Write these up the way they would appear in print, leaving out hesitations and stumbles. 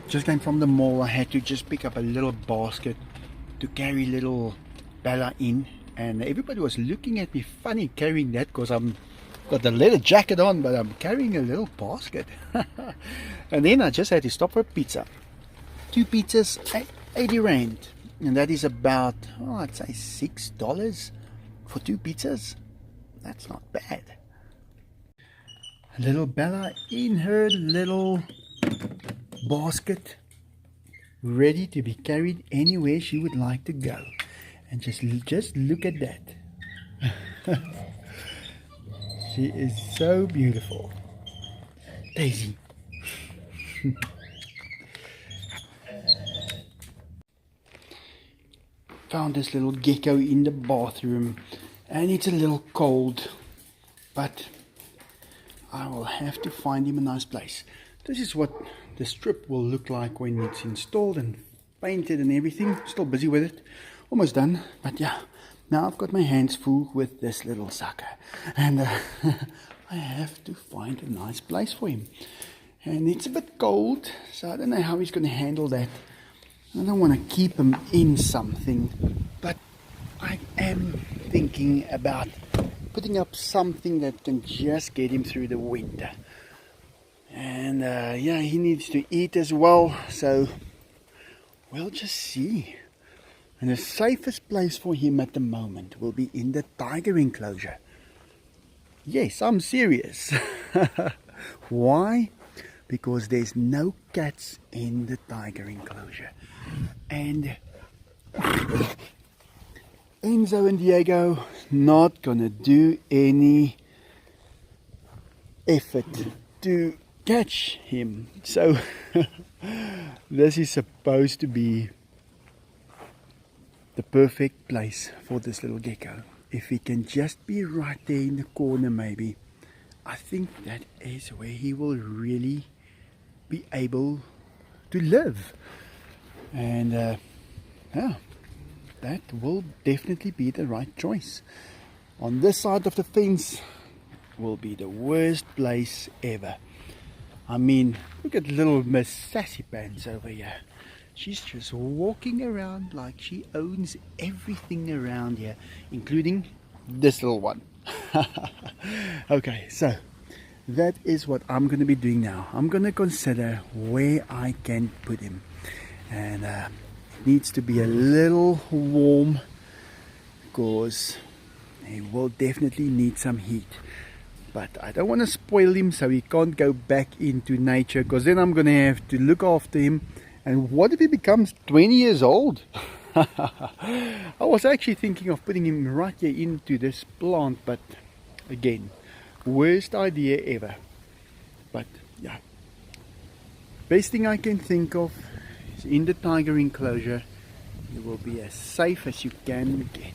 Just came from the mall. I had to just pick up a little basket to carry little Bella in, and everybody was looking at me funny carrying that because I'm got the leather jacket on, but I'm carrying a little basket. And then I just had to stop for a pizza. 2 pizzas, 80 rand, and that is about, oh, I'd say $6 for 2 pizzas. That's not bad. Little Bella in her little basket, ready to be carried anywhere she would like to go. And just look at that. She is so beautiful. Daisy. Found this little gecko in the bathroom, and it's a little cold, but I will have to find him a nice place. This is what the strip will look like when it's installed and painted and everything. Still busy with it, almost done, but yeah, now I've got my hands full with this little sucker, and I have to find a nice place for him. And it's a bit cold, so I don't know how he's going to handle that. I don't want to keep him in something, but I am thinking about putting up something that can just get him through the winter. And yeah, he needs to eat as well, so we'll just see. And the safest place for him at the moment will be in the tiger enclosure. Yes, I'm serious. Why? Because there's no cats in the tiger enclosure. And Enzo and Diego not gonna do any effort to catch him. So this is supposed to be the perfect place for this little gecko. If he can just be right there in the corner, maybe, I think that is where he will really be able to live. And yeah, that will definitely be the right choice. On this side of the fence will be the worst place ever. I mean, look at little Miss Sassy Pants over here. She's just walking around like she owns everything around here, including this little one. Okay, so that is what I'm going to be doing now. I'm going to consider where I can put him. And it needs to be a little warm because he will definitely need some heat. But I don't want to spoil him so he can't go back into nature, because then I'm going to have to look after him. And what if he becomes 20 years old? I was actually thinking of putting him right here into this plant, but again, worst idea ever. But yeah, best thing I can think of is in the tiger enclosure. You will be as safe as you can get.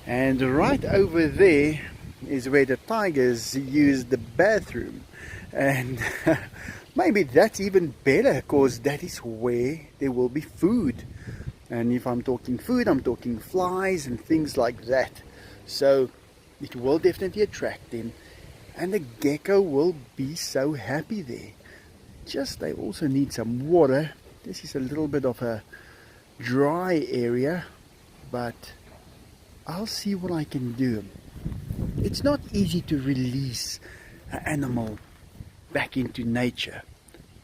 And right over there is where the tigers use the bathroom. And maybe that's even better, because that is where there will be food. And if I'm talking food, I'm talking flies and things like that. So it will definitely attract them. And the gecko will be so happy there. Just they also need some water. This is a little bit of a dry area, but I'll see what I can do. It's not easy to release an animal back into nature.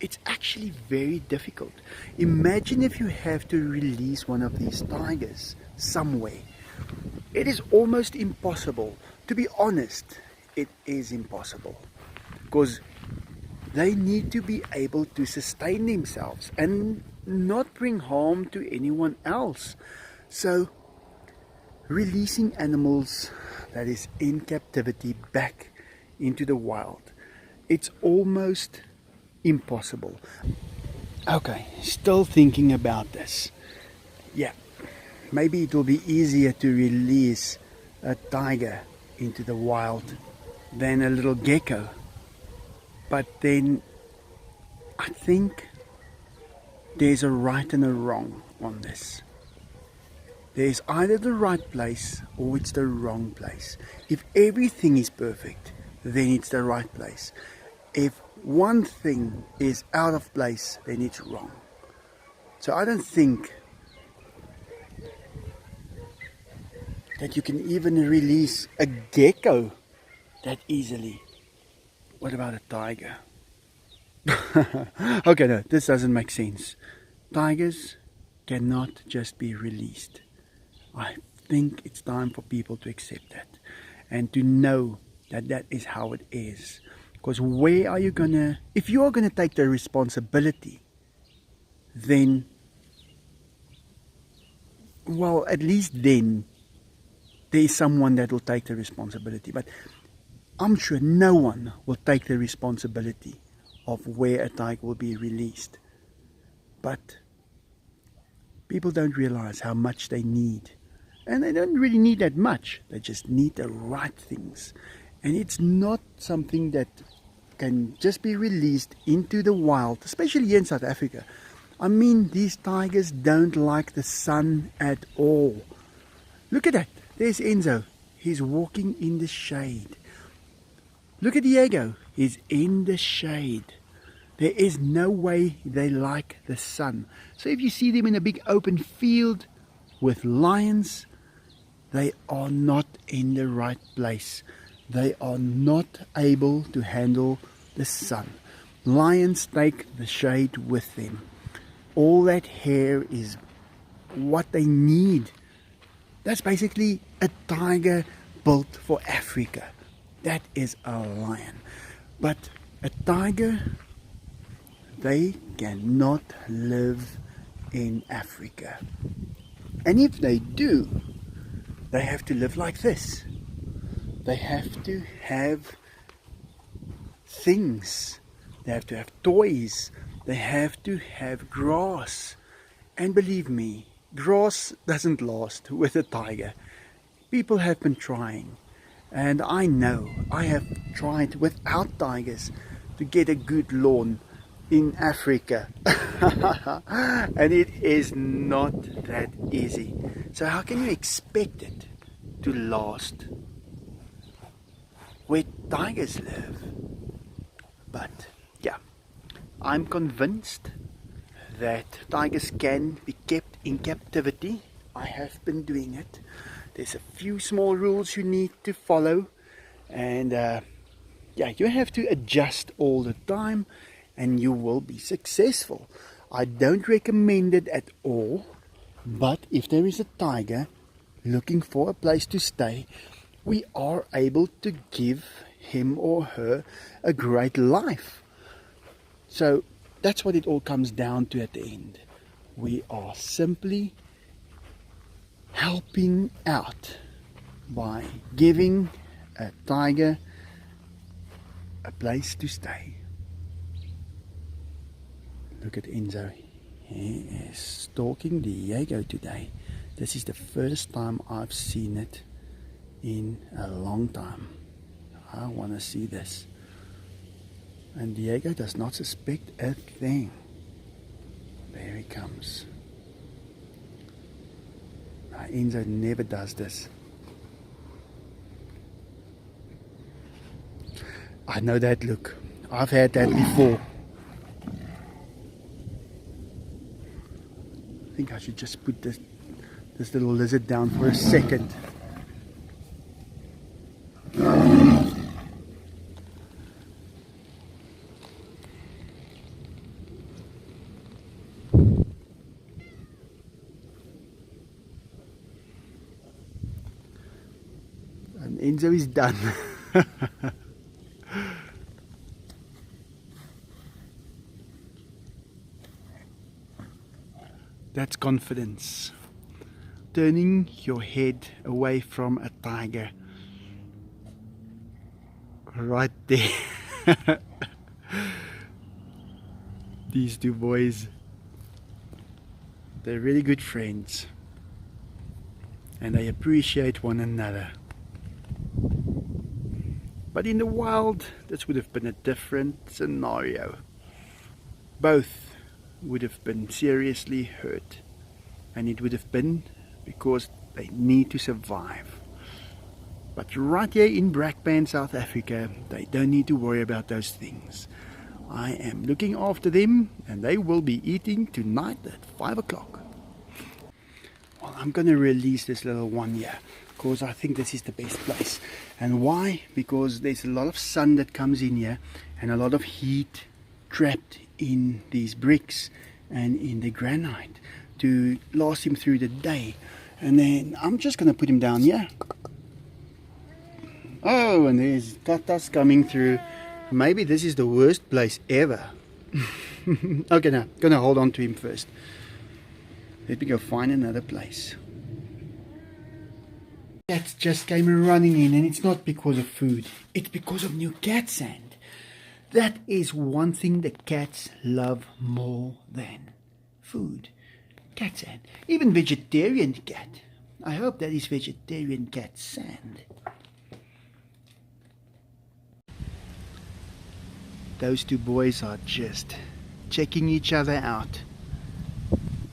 It's actually very difficult. Imagine if you have to release one of these tigers somewhere. It is almost impossible. To be honest, it is impossible, because they need to be able to sustain themselves and not bring harm to anyone else. So releasing animals that is in captivity back into the wild, it's almost impossible. Okay, still thinking about this. Yeah, maybe it will be easier to release a tiger into the wild than a little gecko. But then I think there's a right and a wrong on this. There's either the right place or it's the wrong place. If everything is perfect, then it's the right place. If one thing is out of place, then it's wrong. So I don't think that you can even release a gecko that easily. What about a tiger? Okay, no, this doesn't make sense. Tigers cannot just be released. I think it's time for people to accept that and to know that that is how it is. Because where are you gonna, if you are gonna take the responsibility, then, well, at least then there is someone that will take the responsibility. But I'm sure no one will take the responsibility of where a tiger will be released. But people don't realize how much they need. And they don't really need that much. They just need the right things. And it's not something that can just be released into the wild, especially here in South Africa. I mean, these tigers don't like the sun at all. Look at that. There's Enzo. He's walking in the shade. Look at Diego. He's in the shade. There is no way they like the sun. So if you see them in a big open field with lions, they are not in the right place. They are not able to handle the sun. Lions take the shade with them. All that hair is what they need. That's basically a tiger built for Africa. That is a lion. But a tiger, they cannot live in Africa. And if they do, they have to live like this. They have to have things. They have to have toys. They have to have grass. And believe me, grass doesn't last with a tiger. People have been trying. And I know, I have tried without tigers to get a good lawn in Africa. And it is not that easy. So how can you expect it to last where tigers live? But yeah, I'm convinced that tigers can be kept in captivity. I have been doing it. There's a few small rules you need to follow, and yeah, you have to adjust all the time and you will be successful. I don't recommend it at all, but if there is a tiger looking for a place to stay, we are able to give him or her a great life. So that's what it all comes down to at the end. We are simply helping out by giving a tiger a place to stay. Look at Enzo. He is stalking Diego today. This is the first time I've seen it in a long time. I want to see this. And Diego does not suspect a thing. There he comes. Now, Enzo never does this. I know that look. I've had that before. I think I should just put this little lizard down for a second. And Enzo is done. That's confidence. Turning your head away from a tiger. Right there. These two boys, they're really good friends. And they appreciate one another. But in the wild, this would have been a different scenario. Both would have been seriously hurt, and it would have been because they need to survive. But right here in Brakpan, South Africa, they don't need to worry about those things. I am looking after them, and they will be eating tonight at 5 o'clock. Well, I'm going to release this little one here because I think this is the best place. And why? Because there's a lot of sun that comes in here and a lot of heat trapped in these bricks and in the granite to last him through the day. And then I'm just going to put him down here. Oh, and there's tatas coming through. Maybe this is the worst place ever. Okay, now, going to hold on to him first. Let me go find another place. Cats just came running in, and it's not because of food. It's because of new cat sand. That is one thing the cats love more than food. Cat sand. Even vegetarian cat. I hope that is vegetarian cat sand. Those two boys are just checking each other out.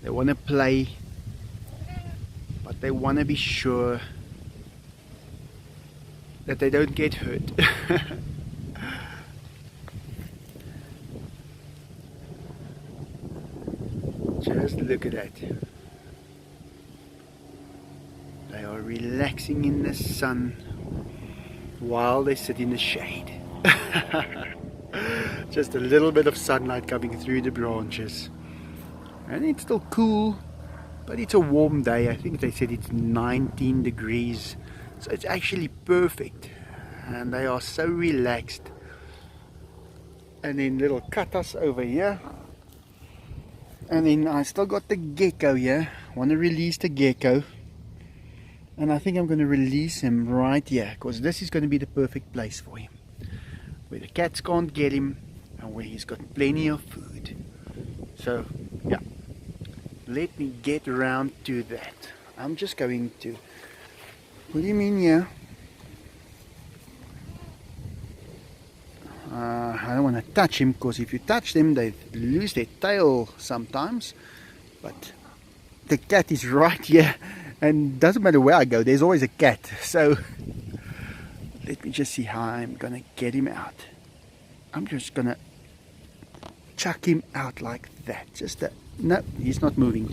They want to play, but they want to be sure that they don't get hurt. Just look at that. They are relaxing in the sun while they sit in the shade. Just a little bit of sunlight coming through the branches. And it's still cool, but it's a warm day. I think they said it's 19 degrees. So it's actually perfect. And they are so relaxed. And then little katas over here. And then I still got the gecko here. I want to release the gecko. And I think I'm going to release him right here, because this is going to be the perfect place for him. Where the cats can't get him and where he's got plenty of food. So, yeah. Let me get around to that. I'm just going to put him in here. I don't want to touch him, because if you touch them, they lose their tail sometimes. But the cat is right here, and doesn't matter where I go, there's always a cat. So let me just see how I'm gonna get him out. I'm just gonna chuck him out like that. No, he's not moving.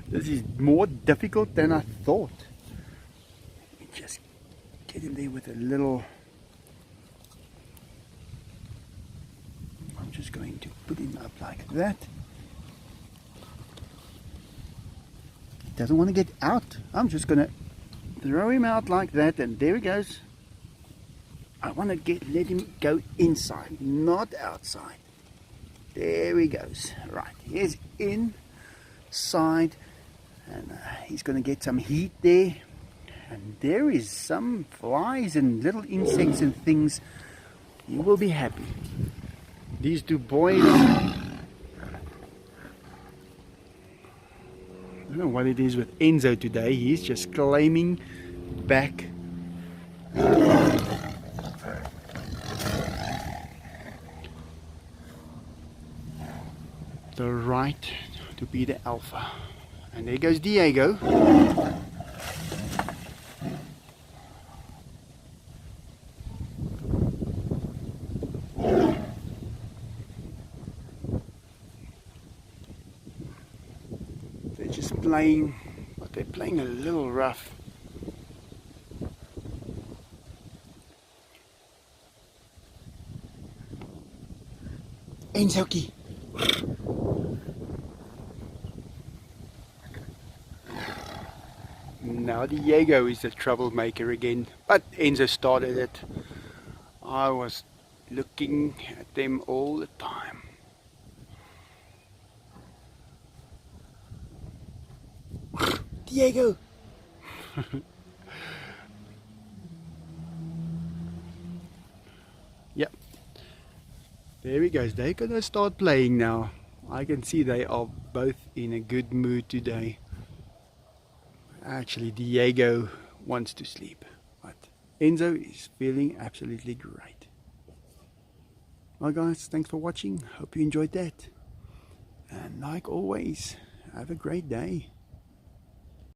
This is more difficult than I thought. Let me just get him there with a little. I'm just going to put him up like that. He doesn't want to get out. I'm just gonna throw him out like that, and there he goes. I want to let him go inside, not outside. There he goes. Right, he's inside, and he's going to get some heat there. And there is some flies and little insects and things. You will be happy. These two boys, I don't know what it is with Enzo today. He's just claiming back the right to be the alpha. And there goes Diego. They're just playing, but they're playing a little rough. Enzoki. Now Diego is the troublemaker again, but Enzo started it. I was looking at them all the time. Diego! Yep. There he goes. They're gonna start playing now. I can see they are both in a good mood today. Actually, Diego wants to sleep, but Enzo is feeling absolutely great. Well guys, thanks for watching. Hope you enjoyed that. And like always, have a great day.